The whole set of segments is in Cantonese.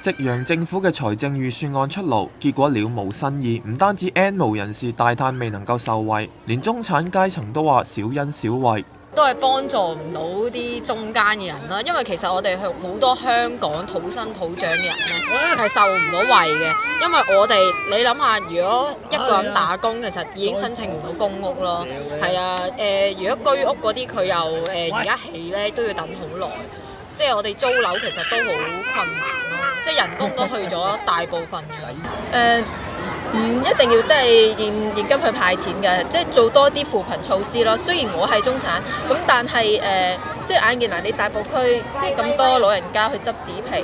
夕陽政府嘅財政預算案出爐，結果了無新意，唔單止 N 無人士大嘆未能夠受惠，連中產階層都話小恩小惠。都係幫助唔到啲中間嘅人啦，因為其實我哋好多香港土生土長嘅人咧係受唔到惠嘅，因為我哋你諗下，如果一個人打工，其實已經申請唔到公屋咯。係啊，如果居屋嗰啲佢又而家起咧都要等好耐，即係我哋租樓其實都好困難咯，即係人工都去咗大部分嘅。唔一定要即係現金去派錢嘅，即係做多啲扶貧措施咯。雖然我係中產，咁但係即係眼見嗱，你大埔區即係咁多老人家去執紙皮，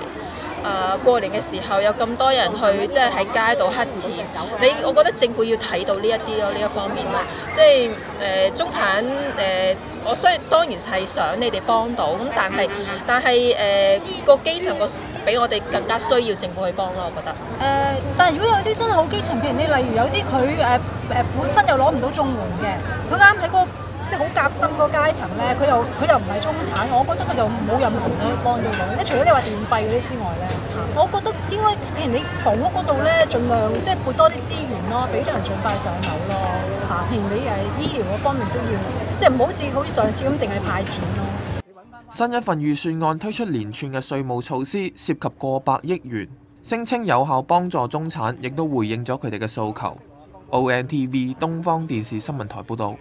過年嘅時候有咁多人去即係喺街度乞錢，我覺得政府要睇到呢一啲咯，呢一方面咯，即係中產我當然係想你哋幫到，咁但係個基層個比我哋更加需要政府去幫咯，我覺得。但係如果有啲真係好基層，譬如你例如有啲佢本身又攞唔到綜援嘅，佢啱喺嗰個即係好夾心嗰個階層咧，佢又唔係中產，我覺得佢就冇任何可以幫到佢。即係除咗你話電費嗰啲之外咧，我覺得應該譬如你房屋嗰度咧，盡量即係撥多啲資源咯，俾啲人盡快上樓咯嚇。譬如你醫療嗰方面都要，即係唔好似上次咁淨係派錢咯。新一份預算案推出連串嘅稅務措施，涉及過百億元，聲稱有效幫助中產，亦都回應咗佢哋嘅訴求。ONTV 東方電視新聞台報導。